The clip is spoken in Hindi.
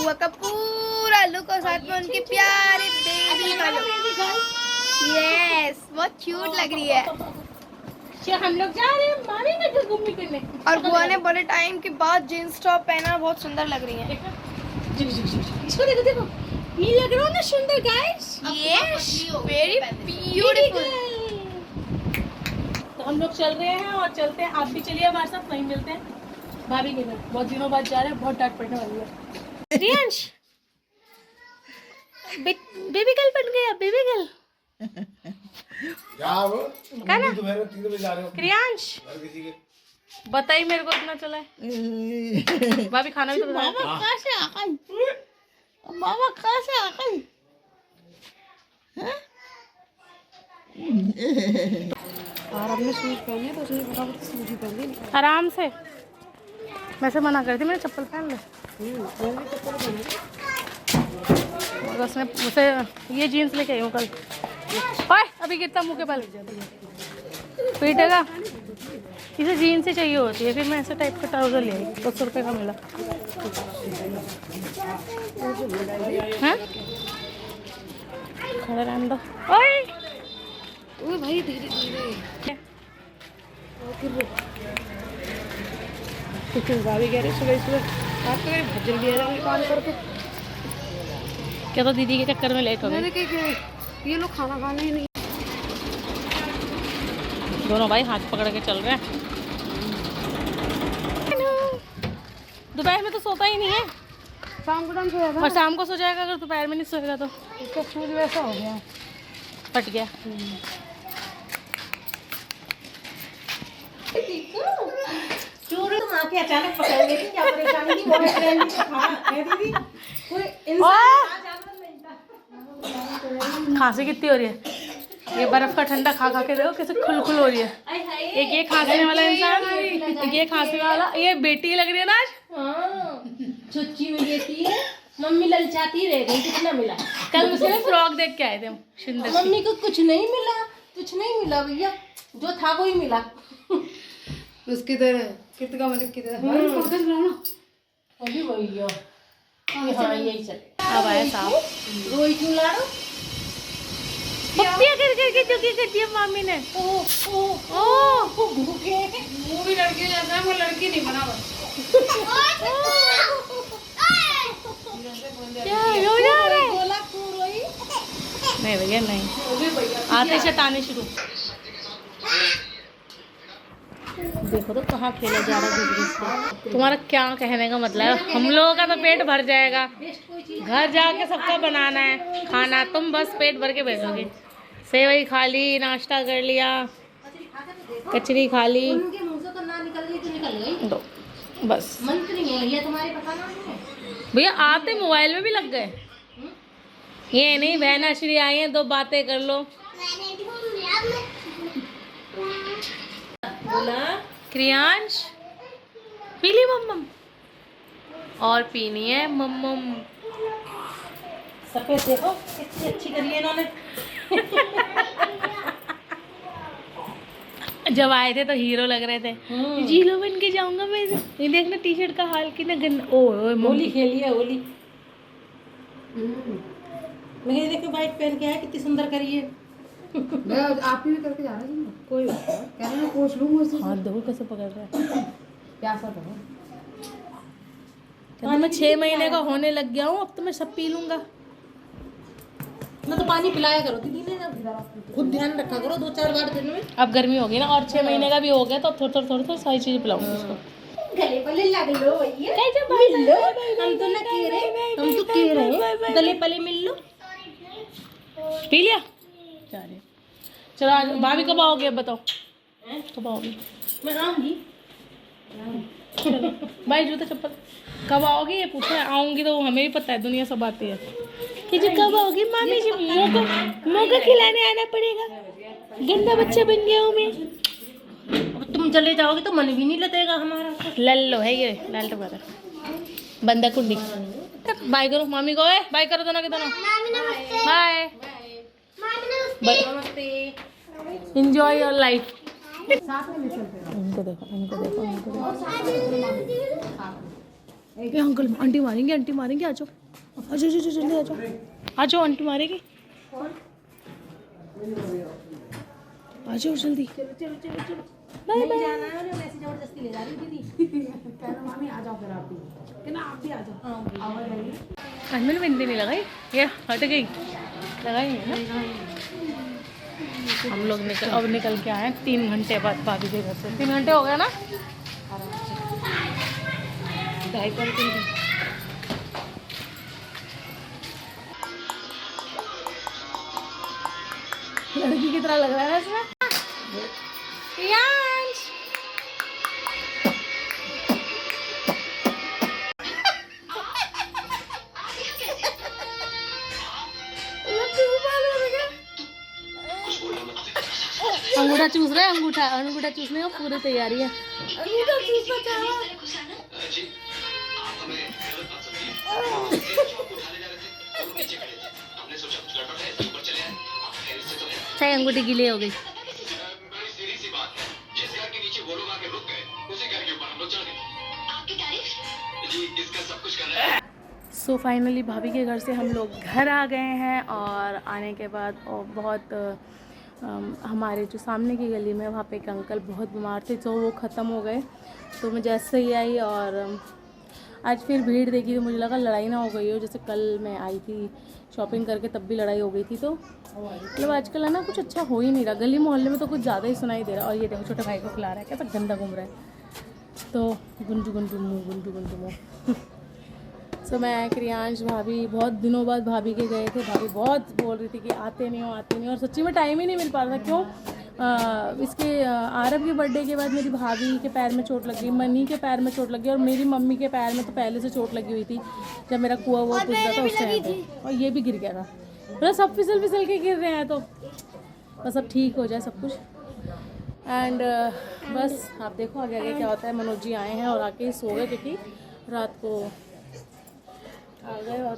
बुआ का पूरा लुक और साथ में उनके प्यारे बेबी का लुक। यस, बहुत क्यूट लग रही है। हम लोग जा रहे हैं मामी के घर घूमने फिरने। और बुआ ने बड़े टाइम के बाद जींस टॉप पहना, बहुत सुंदर लग रही है। इसको देखो देखो, ये लग रहा है ना सुंदर गाइस। Yes, very beautiful. तो हम लोग चल रहे हैं और चलते हैं, आप भी चलिए हमारे साथ, वहीं मिलते हैं भाभी के घर। बहुत दिनों बाद जा रहे हैं, बहुत डांट पड़ने वाली है। रियांश बेबी गर्ल बन गया, बेबी गर्ल। क्रियांश बताइए मेरे को इतना चला है। भाभी खाना भी तो बताओ। कहाँ से आ गई? मामा कहाँ से आ गई? और हमने शूज पहने तो उसने फटाफट शूज ही पहन ली। आराम से, वैसे मना कर दी मैंने, चप्पल पहन ले। और उसने मुझसे ये जीन्स लेके आई हूँ कल। ओए अभी गिरता मुँह के बल, पीटेगा। इसे जीन्स ही चाहिए होती है, फिर मैं ऐसे टाइप का ट्राउजर ले आई, 200 रुपये का मिला। हाँ खड़ा रहने दो। ओए भाई धीरे धीरे। भाभी कह रहे सुबह सुबह बात करें, बहुत जल्दी आ जाएंगे काम करके। क्या तो दीदी के चक्कर में लेट हो गए। ये लोग खाना खाने ही नहीं। दोनों भाई हाथ पकड़ के चल रहे हैं। दोपहर में तो सोता ही नहीं है, शाम को टाइम सोया था और शाम को सो जाएगा अगर दोपहर में नहीं सोएगा तो। इसका शूज वैसा हो गया, फट गया। चोर तुम आके अचानक पकड़ लेती, क्या परेशानी थी? वो ट्रेन से खाना है दीदी, कोई खांसी कितनी हो रही है? ये बर्फ का ठंडा खा खा के देखो कैसे खुल हो रही है। एक ये खांसने वाला इंसान, एक ये खांसने वाला। ये बेटी लग रही है ना आज। छुच्ची में देती है, मम्मी ललचाती रह गई। कितना मिला? कल मुझसे फ्रॉक देख के आए थे हम सुंदर सी। मम्मी को कुछ नहीं मिला, कुछ नहीं मिला भैया, जो था वो ही मिला। उसकी तरह कितना मतलब कितना फोकस बनाना। अभी भैया हाँ यही चले। अब आया साहब, रोई क्यों लाड़ो? पप्पियाँ कर करके जो की करती है मामी ने। भूखे वो भी लड़के जैसा है, वो लड़की नहीं बना बस। क्या हो जा रहा है? बोला क्यों रोई? नहीं भैया नहीं, आते शैतानी शुरू। देखो तो कहाँ खेला जा रहा है। तुम्हारा क्या कहने का मतलब है? हम लोगों का तो पेट भर जाएगा, घर जाके सबका बनाना है खाना, तुम बस पेट भर के बैठोगे। सेवई खा ली, नाश्ता कर लिया, कचरी खा ली, उनके मुंह से तो ना निकल गई तो निकल गई। दो बस। मंत्री है ये तुम्हारे, पता ना है भैया आते मोबाइल में भी लग गए। ये नहीं बहना श्री आई है, दो बातें कर लो। क्रियांश पी ली मम्मम, और पीनी है मम्मम। सफेद देखो कितनी अच्छी करी है इन्होंने। जब आए थे तो हीरो लग रहे थे, जीलो बन के जाऊंगा मैं। ये देखना टी शर्ट का हाल कितना गंदा। ओ होली खेली है होली। मैं देखो वाइट पहन के आया, कितनी सुंदर करी है। मैं आप ही भी करके जा रहा हूँ, कोई बात नहीं, कह रहे हैं पूछ लूँ मुझसे। हाथ देखो कैसे पकड़ रहा है। प्यासा तो है। कहता मैं 6 महीने का होने लग गया हूँ, अब तो मैं सब पी लूंगा। मैं तो पानी पिलाया करो दीदी ने, खुद ध्यान रखा करो 2-4 बार दिन में। अब गर्मी होगी ना, और 6 महीने का भी हो गया तो थोड़ी सारी चीजें पिलाऊंगी उसको। गले पले लग लो भैया, मिल लो। हम तो ना कह रहे, हम तो कह रहे गले पले मिल लो। पी लिया? चलो आज भाभी कब आओगे? अब बताओ कब आओगी? मैं आऊंगी। चलो भाई जूता चप्पल कब आओगी? ये पूछा आऊंगी तो हमें भी पता है, दुनिया सब आती है कि जी कब आओगी मामी जी, मुँह खिलाने आना पड़ेगा, गंदा बच्चा बन गया हूँ मैं। अब तुम चले जाओगे तो मन भी नहीं लगेगा हमारा। लल्लो है ये, लाल टमाटर बंदा कुंडी। बाय करो मामी को, बाय करो दोनों के दोनों, बाय नमस्ते। Enjoy your life. इनको देखो, इनको देखो, इनको देखो। ये अंकल आंटी मारेंगे, आंटी मारेंगे, आ जाओ आ जाओ जल्दी आ जाओ, आ जाओ आंटी मारेगी, आ जाओ जल्दी। नहीं जाना है और ऐसी जबरदस्ती ले जा रही दीदी। कह रहा मामी आ जाओ फिर आप भी, कि ना आप भी आ जाओ। आज मैंने मेहंदी नहीं लगाई, ये हट गई, लगाई है ना। हम लोग निकल के आए 3 घंटे बाद भाभी के घर से। 3 घंटे हो गए ना। लड़की की तरह लग रहा है ना इसमें। प्रियांश अंगूठा चूस रहे हैं, अंगूठा चूसने का पूरी तैयारी है। अंगूठा चूसना चाह रहा है। अंगूठी गीली हो गई। सो फाइनली भाभी के घर से हम लोग घर आ गए हैं और आने के बाद बहुत हमारे जो सामने की गली में वहाँ पे एक अंकल बहुत बीमार थे, तो वो ख़त्म हो गए। तो मैं जैसे ही आई और आज फिर भीड़ देखी तो मुझे लगा लड़ाई ना हो गई हो, जैसे कल मैं आई थी शॉपिंग करके तब भी लड़ाई हो गई थी। तो मतलब आजकल है ना कुछ अच्छा हो ही नहीं रहा, गली मोहल्ले में तो कुछ ज़्यादा ही सुनाई दे रहा। और ये देखो छोटे भाई को खिला रहा है, कैसा गंदा घूम रहा है। तो गुंजू गुंजू मुँह। सो मैं क्रियांश भाभी बहुत दिनों बाद भाभी के गए थे। भाभी बहुत बोल रही थी कि आते नहीं हो, और सच्ची में टाइम ही नहीं मिल पा रहा था। क्यों इसके आरब के बर्थडे के बाद मेरी भाभी के पैर में चोट लग गई, मनी के पैर में चोट लगी, और मेरी मम्मी के पैर में तो पहले से चोट लगी हुई थी जब मेरा कुआं वो टूटा था उस टाइम पे, और ये भी गिर गया था। मतलब सब फिसल के गिर रहे हैं, तो बस अब ठीक हो जाए सब कुछ। एंड बस आप देखो आगे आगे क्या होता है। मनोज जी आए हैं और आके सो गए क्योंकि रात को आ गए। और